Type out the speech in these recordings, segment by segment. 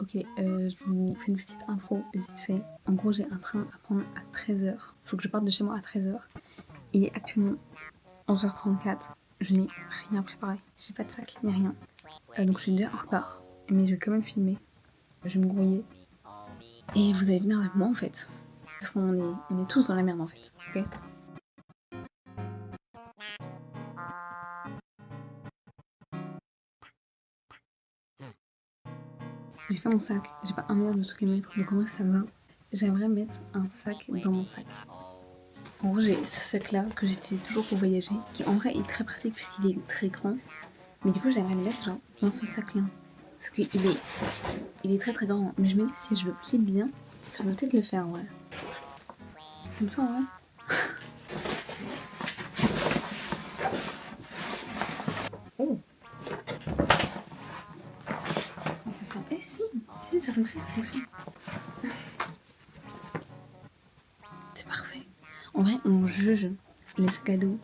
Ok, je vous fais une petite intro vite fait. En gros, j'ai un train à prendre à 13h. Faut que je parte de chez moi à 13h. Il est actuellement 11h34. Je n'ai rien préparé. J'ai pas de sac, ni rien. Donc je suis déjà en retard. Mais je vais quand même filmer. Je vais me grouiller. Et vous allez venir avec moi en fait. Parce on est tous dans la merde en fait. Ok. J'ai fait mon sac. J'ai pas un milliard de trucs à mettre. Donc en vrai ça va. J'aimerais mettre un sac dans mon sac. En gros, j'ai ce sac-là que j'utilise toujours pour voyager, qui en vrai est très pratique puisqu'il est très grand. Mais du coup, j'aimerais le mettre genre dans ce sac-là. Parce qu'il est très très grand. Mais je me dis que si je le plie bien, ça peut peut-être le faire, ouais. Comme ça, ouais. Oh. Ça sent... Eh si, ça fonctionne, ça fonctionne. C'est parfait. En vrai, on juge les sacs à dos,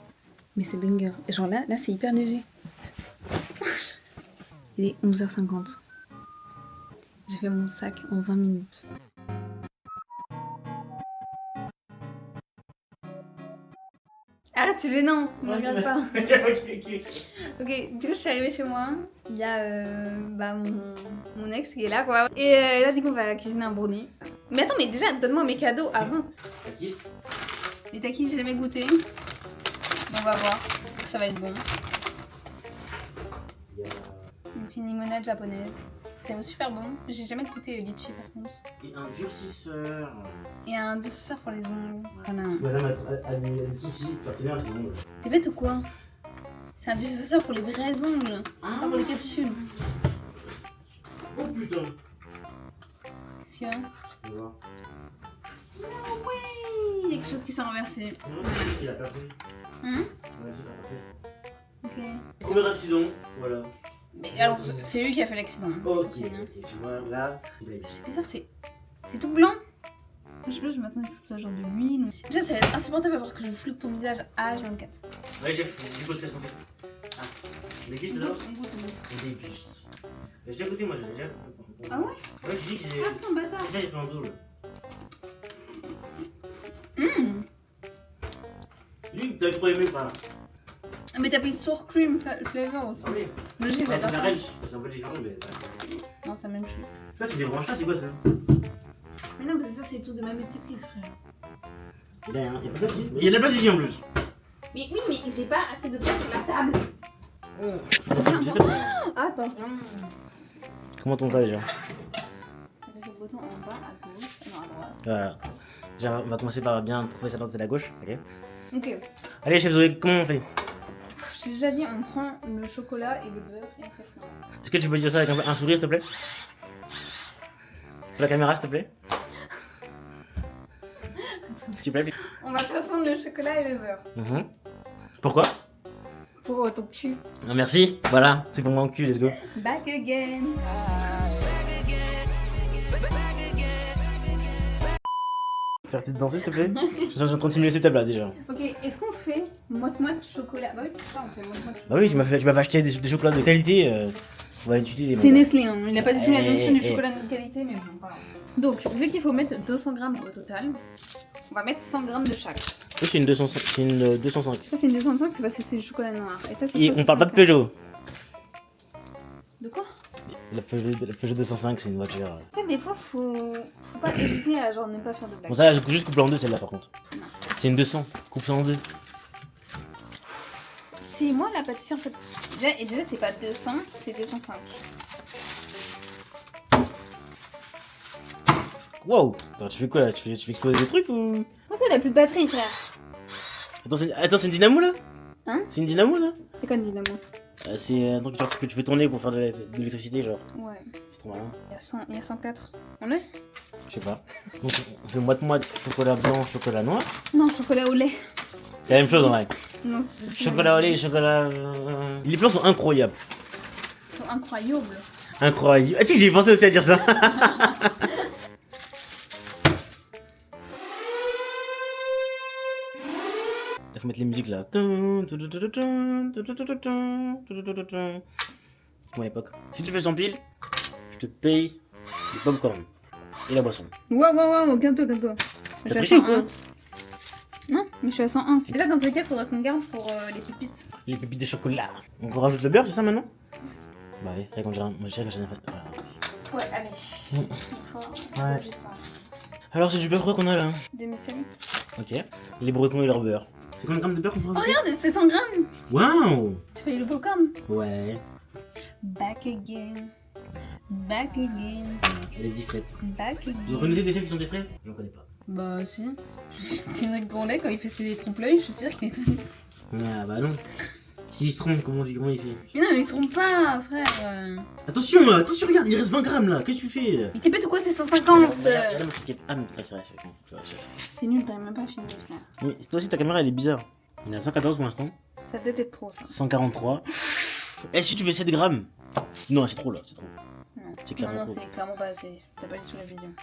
mais c'est banger. Et genre là c'est hyper léger. Il est 11h50. J'ai fait mon sac en 20 minutes. Arrête, c'est gênant, ne regarde pas. Ok, du coup, je suis arrivée chez moi. Il y a mon ex qui est là, quoi. Et là, du coup, on va cuisiner un brownie. Mais attends, mais déjà, donne-moi mes cadeaux avant. Takis. Les takis, j'ai jamais goûté. On va voir. Ça va être bon. Donc, une limonade japonaise. C'est super bon. J'ai jamais goûté litchi par contre. Et un durcisseur. Et un durcisseur pour les ongles. Voilà. Madame a des soucis partenaires du monde. T'es bête ou quoi? C'est un durcisseur pour les vrais ongles. Ah. Pas pour les capsules. Oh putain. Qu'est-ce qu'il y a? On va voir. Non, ouais. Il y a quelque chose qui s'est renversé. Il a percé. Hum? Ouais, il a percé. Ok. Combien d'accidents? Voilà. Mais alors, c'est lui qui a fait l'accident. Ok, tu vois, là, C'est bizarre, c'est tout blanc. Je sais pas, je m'attendais que ce soit genre de l'huile. Déjà, ça va être insupportable à voir que je floute ton visage à H24. Ouais, chef, du coup, qu'est-ce qu'on fait? Ah, des gustes d'abord? On goûte. Des gustes. J'ai déjà goûté, moi, j'ai déjà. Ah ouais? Ouais, je dis que j'ai. Ah, ton bâtard. Déjà, j'ai plein d'eau là. Lui, t'as trop aimé, pas? Mais t'as pris sour cream flavor aussi. Ah oui. Logique, Ah, c'est j'adore la ça. ranch, c'est un peu différent, mais. Non, ça même chose. Tu vois, tu débranches là, c'est quoi ça? Mais non, parce que ça, c'est tout de ma multiprise, frère. Il y a pas de place ici. Il y a de la place ici en plus. Mais oui, mais j'ai pas assez de place sur la table. Attends. Comment on ça déjà? T'appuies sur le bouton en bas, à gauche, non, à droite. Voilà. Déjà, on va commencer par bien trouver sa droite et la gauche, ok? Ok. Allez, chef Zoé, comment on fait? Je t'ai déjà dit, on prend le chocolat et le beurre et après fond. Est-ce que tu peux dire ça avec un sourire, s'il te plaît? Pour la caméra, s'il te plaît? S'il te plaît? On va confondre le chocolat et le beurre. Pourquoi? Pour ton cul. Ah, merci, voilà, c'est pour mon cul, let's go. Back again. Faire petite danser, s'il te plaît? Je suis en train de simuler ces tables là déjà. Ok, est-ce qu'on fait moite-moite chocolat? Bah oui, c'est ça, on fait moite-moite chocolat. Bah oui, tu m'avais acheté des chocolats de qualité, on va l'utiliser. C'est Nestlé, hein. Il n'a pas du tout la notion du Eh. chocolat de qualité, mais bon, voilà. Donc, vu qu'il faut mettre 200 grammes au total, on va mettre 100 grammes de chaque. Oui, c'est une 205. C'est une 205. Ça, c'est une 205, c'est parce que c'est du chocolat noir. Et ça, c'est Et on parle pas de Peugeot. De quoi? La Peugeot 205, c'est une voiture. Tu sais, des fois, faut pas hésiter à genre ne pas faire de blagues. Bon, ça, je juste coupe en deux celle-là par contre. C'est une 200. Coupe ça en deux. C'est moi la pâtissière en fait. Déjà c'est pas 200, c'est 205. Wow. Attends, tu fais quoi là? Tu fais exploser des trucs ou? Moi, c'est la plus de batterie, frère. Attends, c'est une dynamo là? Hein? C'est une dynamo ça? C'est quoi une dynamo? C'est un truc genre que tu fais tourner pour faire de l'électricité, genre. Ouais. C'est trop malin. Il y a 104. On laisse? Je sais pas. Donc, on fait moite-moite chocolat blanc, chocolat noir. Non, chocolat au lait. C'est la même chose en vrai. Non, Chocolat au lait, chocolat. Les plans sont incroyables. Ils sont incroyables. Incroyable. Ah si, j'ai pensé aussi à dire ça. Il faut mettre les musiques là. Comme à l'époque. Si tu fais 100 piles, je te paye le popcorn et la boisson. Waouh, calme-toi. Je T'as suis à triché ou 101. quoi? Non, mais je suis à 101. Et ça, dans tous les cas, faudra qu'on garde pour les pépites. Les pépites de chocolat. On rajoute le beurre, c'est ça maintenant? Bah oui, c'est vrai quand moi je dirais que j'en ai fait. Voilà. Ouais, allez. Ouais. Alors c'est du beurre quoi qu'on a là? Demi-sel. Ok. Les Bretons et leur beurre. C'est combien de grammes de beurre qu'on Oh, prend? regarde, c'est 100 grammes. Waouh! Tu fais le popcorn. Ouais. Back again. Elle est distraite. Back again. Vous connaissez des chefs qui sont distraits? J'en connais pas. Bah, si. Cédric Gourlet, quand il fait ses trompe-l'œil, je suis sûre qu'il est triste. Ah bah non. S'il se trompe, comment il fait? Mais non, mais il se trompe pas, frère. Attention, regarde, il reste 20 grammes là. Qu'est-ce que tu fais? Mais t'es bête ou quoi, c'est 150. Regarde ma casquette. Ah, mais c'est vrai, c'est vrai. C'est nul, t'as même pas fini, frère. Mais toi aussi, ta caméra elle est bizarre. Il y a 114 pour l'instant. Ça peut être trop, ça. 143. Eh, si tu fais 7 grammes. Non, c'est trop là, c'est trop. Non, C'est clairement non, trop. c'est clairement pas assez. T'as pas du tout la vision.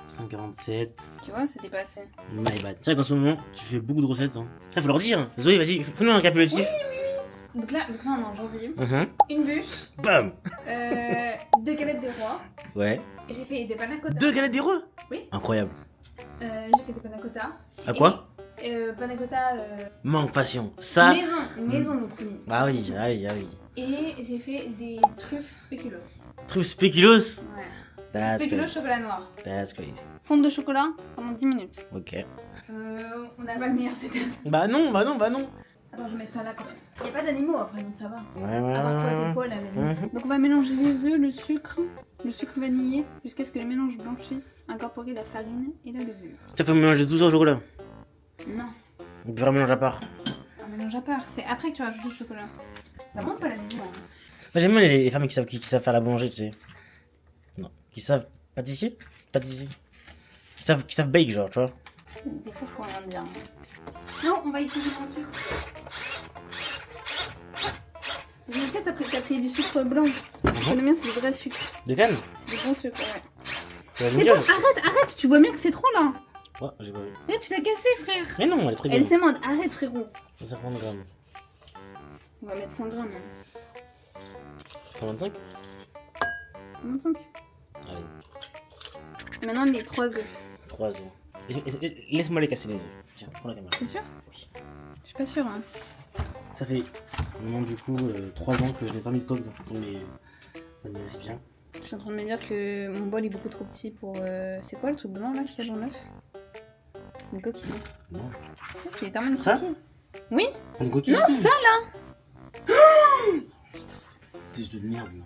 147. Tu vois, c'était pas assez. My bad. C'est vrai qu'en ce moment, tu fais beaucoup de recettes. Hein. Ça, faut leur dire. Zoé, vas-y, fais-nous un récapitulatif. Donc là, on est en janvier. Une bûche. Bam. 2 galettes de roi. Ouais. J'ai fait des panna cotta. 2 galettes des rois. Oui. Incroyable. J'ai fait des panna cotta. À quoi? Panna cotta. Manque passion. Ça. Maison le premier. Ah oui. Et j'ai fait des truffes spéculoos. Truc spéculoos. Ouais. That's Spéculoos crazy. chocolat noir. That's crazy. Fonte de chocolat pendant 10 minutes. Ok. On n'a pas le meilleur setup. Bah non. Attends, je vais mettre ça là quand même. Y a pas d'animaux après, donc ça va. Ouais. À part toi, tes poils, la limite. Donc on va mélanger les œufs, le sucre vanillé, jusqu'à ce que le mélange blanchisse, incorporer la farine et la levure. Tu as fait mélanger tout ça au chocolat? Non, On peut faire un mélange à part. un mélange à part. C'est après que tu rajoutes le chocolat. Ça montre pas la vision. Hein. Moi, j'aime bien les femmes qui savent faire la boulangerie, tu sais. Non. Qui savent pâtissier. Qui savent bake, genre, tu vois. Des fois, faut rien dire. Non, on va utiliser mon sucre. Mais en fait, t'as pris du sucre blanc. Le mien, c'est du vrai sucre. De canne? C'est du bon sucre, ouais. Tu vas C'est me bon, dire? arrête, tu vois bien que c'est trop là. Ouais, j'ai pas vu. Là, tu l'as cassé, frère. Mais non, elle est très bien. Elle s'aimante, arrête, frérot. 150 grammes. On va mettre 100 grammes. Hein. 125? 25. Allez, Maintenant, les 3 œufs. 3 œufs. Laisse-moi les casser les œufs. Tiens, prends la caméra. C'est sûr? Oui. Je suis pas sûre, hein. Ça fait maintenant du coup 3 ans que je n'ai pas mis de coque dans mes récipients. Je suis en train de me dire que mon bol est beaucoup trop petit pour... C'est quoi le truc blanc là qu'il y a dans l'œuf? C'est une coquille. Non. Si, c'est tellement une Ça coquille. Oui? Pas une coquille? Non, ça là! T'es de merde là.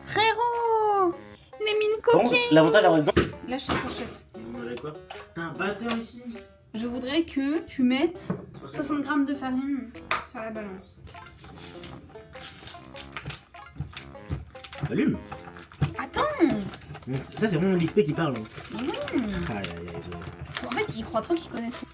Frérot! Il a mis une Bon, coquille! l'avantage d'avoir des enfants. Là, je te fourchette. Et on avait quoi? T'as un batteur ici? Je voudrais que tu mettes 60 grammes de farine sur la balance. Allume. Attends! Ça c'est vraiment l'XP qui parle. Mais oui! Aïe aïe aïe. En fait, il croit trop qu'il connaît tout.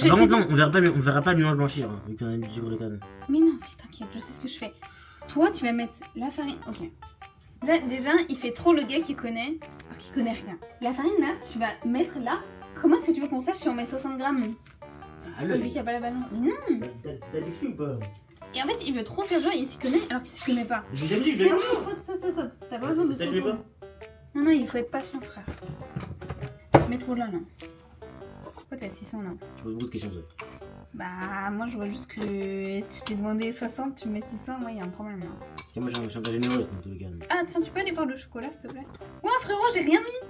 Par contre, non, on verra pas le mélange blanchir, hein, vu qu'on a mis du sucre de canne. Mais non, si t'inquiète, je sais ce que je fais. Toi, tu vas mettre la farine. Ok. Là, déjà, il fait trop le gars qui connaît, alors qu'il connaît rien. La farine, là, tu vas mettre là. Comment est-ce que tu veux qu'on sache si on met 60 grammes? C'est pas lui qui a pas la balance. Mais non! T'as décrit ou pas? Et en fait, il veut trop faire genre, il s'y connaît alors qu'il s'y connaît pas. J'ai jamais dit, je C'est vais. bon, stop. T'as pas besoin de Ça lui trop. pas? Non, il faut être patient, frère. Mets trop là. Pourquoi t'es à 600 là? Tu poses beaucoup de questions, ça. Bah, moi je vois juste que je t'ai demandé 60, tu mets 600, moi il y a un problème là. Tiens, moi je suis un peu généreux dans tous les cas. Ah, tiens, tu peux aller voir le chocolat s'il te plaît? Ouais, frérot, j'ai rien mis!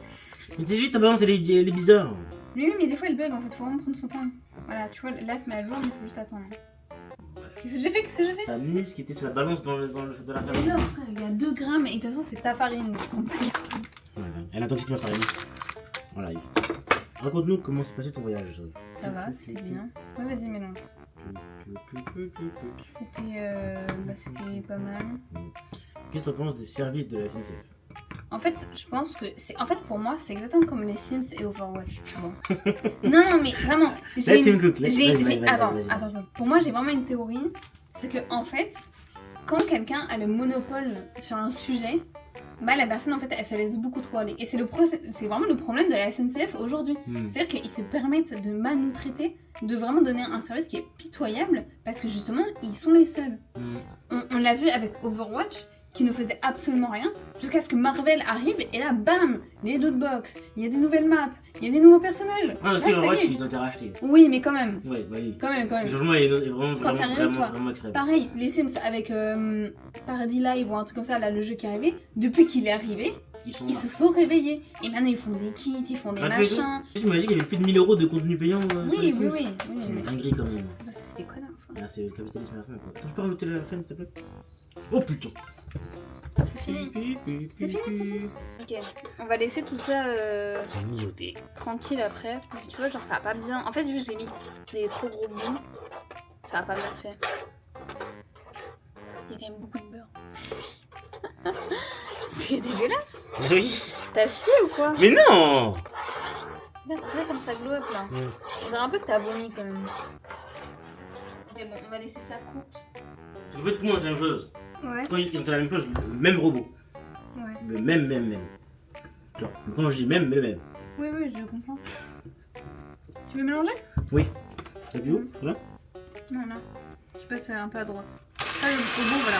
Mais t'es juste ta balance, elle est bizarre. Mais oui, mais des fois elle bug en fait, faut vraiment prendre son temps. Voilà, tu vois, là se met à jour, mais faut juste attendre. Qu'est-ce que j'ai fait? T'as mis ce qui était sur la balance dans le de la Mais farine. non, frère, il y a 2 grammes et de toute façon c'est ta farine. Ouais, elle attend que tu la farine. Voilà, raconte-nous comment s'est passé ton voyage, Zoé. Ça va, c'était bien. Ouais, vas-y, mélange. C'était pas mal. Qu'est-ce que tu penses des services de la SNCF? En fait, je pense que c'est. En fait, pour moi, c'est exactement comme les Sims et Overwatch, tu vois. non, mais vraiment. Attends. Pour moi, j'ai vraiment une théorie. C'est que, en fait, quand quelqu'un a le monopole sur un sujet, bah la personne, en fait, elle se laisse beaucoup trop aller. Et c'est vraiment le problème de la SNCF aujourd'hui. C'est-à-dire qu'ils se permettent de mal nous traiter, de vraiment donner un service qui est pitoyable, parce que justement, ils sont les seuls. On l'a vu avec Overwatch, qui ne faisait absolument rien, jusqu'à ce que Marvel arrive, et là, bam, les loot box, il y a des nouvelles maps, il y a des nouveaux personnages. Ah, Là, c'est ça y Overwatch, est. ils ont été rachetés. Oui, mais quand même. Ouais, bah oui. Quand même. Le changement est vraiment, Quand c'est rien, tu vois. vraiment extrême. Pareil, les Sims avec Paradis Live ou un truc comme ça, là, le jeu qui est arrivé, depuis qu'il est arrivé, Ils sont ils se sont réveillés. Et maintenant, ils font des kits, ils font des gratuit. machins. Tu m'as dit qu'il y avait plus de 1000 euros de contenu payant sur les Oui, Sims. oui. C'est une Mais... dinguerie quand même. Ça, c'est des connards. Enfin. Là, c'est le capitalisme à la fin, quoi. Attends, je peux rajouter la fin, s'il te plaît? Oh putain. C'est fini. C'est fini. Ok, on va laisser tout ça Mijoté. tranquille après. Parce que tu vois, genre, ça va pas bien. En fait, vu que j'ai mis des trop gros bouts, ça va pas bien fait. Il y a quand même beaucoup de beurre. C'est dégueulasse. Oui. T'as chié ou quoi? Mais non. Regarde comme ça glow up là. On dirait un peu que t'as vomi quand même. Ok, bon, on va laisser ça court. En fait, tout le monde fait la même chose. Ouais. Quand ils ont fait la même chose, le même robot. Ouais. Le même. Genre, quand je dis même, mais le même. Oui, je comprends. Tu veux mélanger? Oui. T'as vu où? Là? Non, là. Je passe un peu à droite. Ah, au bout, voilà.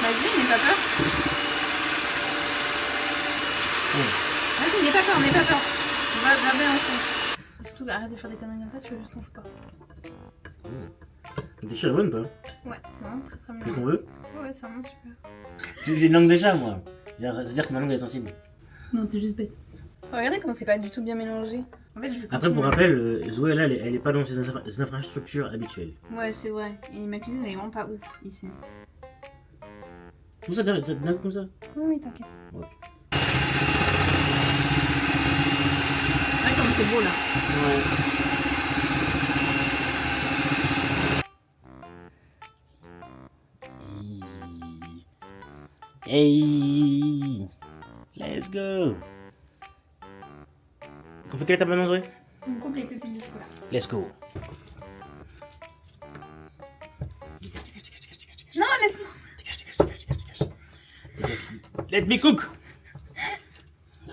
Vas-y, n'aie pas peur. Vas-y, n'aie pas peur. On va graver ensemble. Surtout, arrête de faire des conneries comme ça, tu veux juste qu'on reporte. T'es sûr, bonne ou pas? Ouais, c'est vraiment très C'est ce bien. qu'on veut? Ouais, c'est vraiment super. J'ai une langue déjà, moi. Ça veut dire que ma langue est sensible. Non, t'es juste bête. Regardez comment c'est pas du tout bien mélangé. En fait, je vais Après, pour continuer. rappel, Zoé, là, elle est pas dans ses infrastructures habituelles. Ouais, c'est vrai. Et ma cuisine, elle est vraiment pas ouf ici. Tout ça, d'un coup comme ça? Oui, t'inquiète. Ouais. Ouais, comme c'est beau là. Ouais. Hey, let's go. On fait quelle étape maintenant, Zoé? On coupe les pépines de chocolat. Let's go. Non, laisse-moi. Let me cook.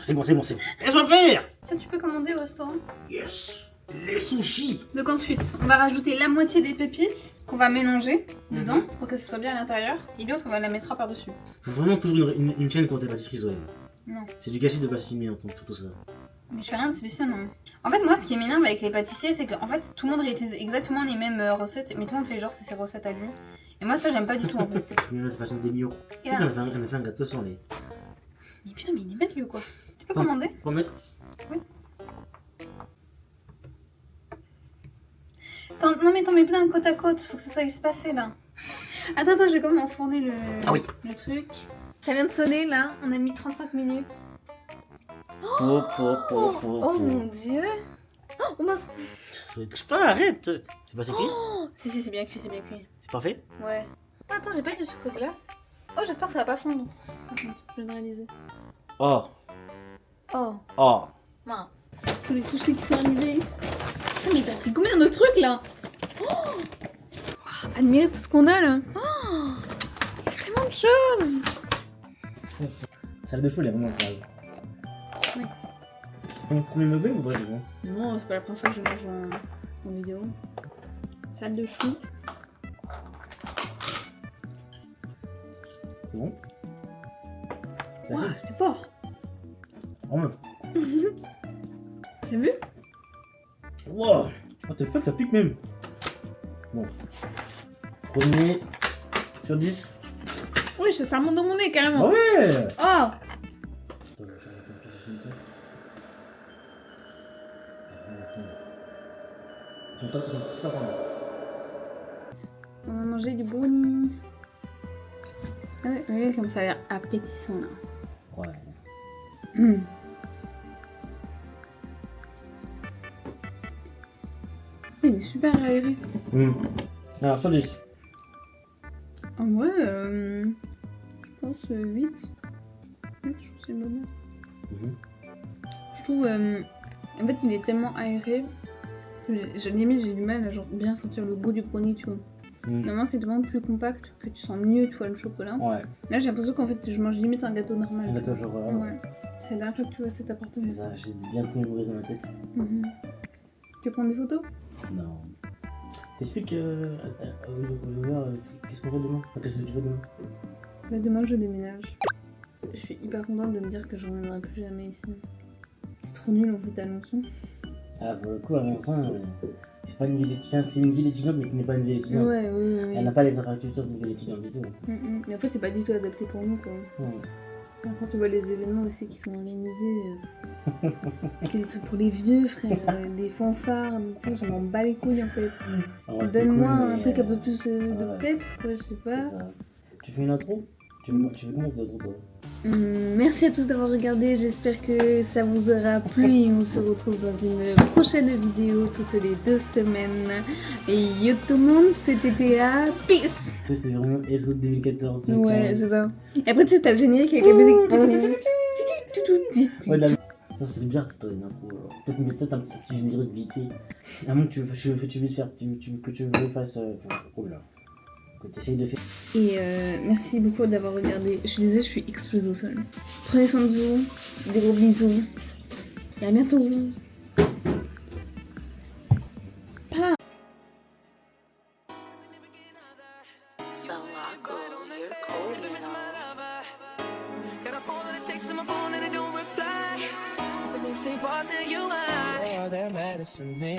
C'est bon. Laisse-moi faire. Tiens, tu peux commander au restaurant. Yes. Les sushis. Donc ensuite, on va rajouter la moitié des pépites qu'on va mélanger dedans pour que ce soit bien à l'intérieur. Et l'autre, on va la mettre par-dessus. Faut vraiment t'ouvrir une chaîne pour tes pâtisseries, Zoé. Non. C'est du gâchis de pas s'estimer en tout ça. Mais je fais rien de spécial, non. En fait, moi, ce qui m'énerve avec les pâtissiers, c'est qu'en fait, tout le monde réutilise exactement les mêmes recettes, mais tout le monde fait genre c'est ses recettes à lui. Et moi, ça, j'aime pas du tout en fait. Tu mets de façon des millions. Et On là... a fait un gâteau sans lait. Mais putain, mais il est bête lui ou quoi? Tu peux Bon. commander? Pour mettre? Non mais t'en mets plein côte à côte, faut que ce soit espacé là. Attends, je vais quand même enfourner le... Ah oui. le truc. Ça vient de sonner là, on a mis 35 minutes. Oh mon dieu. Oh mince. Ça touche pas, arrête. C'est pas cuit? Si, c'est bien cuit, c'est bien cuit. C'est parfait? Ouais. Ah, attends, j'ai pas de sucre glace. Oh, j'espère que ça va pas fondre. Attends, je viens de réaliser. Oh. Oh, mince. Tous les sushis qui sont arrivés. Oh, mais t'as pris combien de trucs là? Admirez tout ce qu'on a là. Oh, il y a tellement de choses. Salade de fou, elle est vraiment incroyable. Oui. C'est ton premier mukbang ou pas, du coup? Non, c'est pas la première fois que je mange en vidéo. Salade de chou. C'est bon? C'est Wow, assez? c'est fort. Oh, mais... T'as vu? Wow! What the fuck, ça pique même! Bon. Premier sur 10. Oui, ça remonte dans mon nez carrément. Ouais! Oh! On va manger du brownie. Ah ouais, ouais, comme ça a l'air appétissant là. Ouais. Il est super aéré. Alors, sur 10. En vrai, je pense 8. 8, je trouve que c'est une bonne note. Je trouve, en fait, il est tellement aéré. Limite, j'ai du mal à genre, bien sentir le goût du brownie, tu vois. Normalement, c'est tellement plus compact que tu sens mieux, tu vois, le chocolat. Ouais. Là, j'ai l'impression qu'en fait, je mange limite un gâteau normal. Un gâteau genre. Ouais. C'est la dernière fois que tu vois cet appartement. C'est ça, j'ai bientôt mémorisé dans ma tête. Tu veux prendre des photos? Non. T'expliques aux joueurs qu'est-ce qu'on fait demain? Enfin, qu'est-ce que tu fais demain? Bah, demain je déménage. Je suis hyper contente de me dire que je reviendrai plus jamais ici. C'est trop nul en fait à Alençon. Ah, pour le coup, à Vincent, c'est pas une ville étudiante, c'est une ville étudiante mais qui n'est pas une ville étudiante. Ouais, oui. Elle n'a pas les infrastructures d'une ville étudiante du tout. Mais en fait, c'est pas du tout adapté pour nous quoi. Ouais. Quand tu vois les événements aussi qui sont organisés, parce que des trucs pour les vieux, frère, des fanfares, des trucs, je m'en bats les couilles en fait. Alors, c'était Donne-moi cool, un mais, truc un peu plus de ouais. peps quoi, je sais pas. c'est ça. Tu fais une intro? Tu fais comment cette intro toi? Merci à tous d'avoir regardé, j'espère que ça vous aura plu et on se retrouve dans une prochaine vidéo toutes les 2 semaines. Et yo tout le monde, c'était Théa, peace! C'est vraiment SO 2014. Ouais, c'est ça. Et après tu sais, t'as le générique avec la musique. Ouais, ça c'est bizarre cette intro. Peut-être un petit générique vite fait. À moins que tu veux faire, que tu veux fasse. Oh là. Que tu essayes de faire. Et merci beaucoup d'avoir regardé. Je suis désolée, je suis explosée au sol. Prenez soin de vous, des gros bisous. Et à bientôt. Medicine man.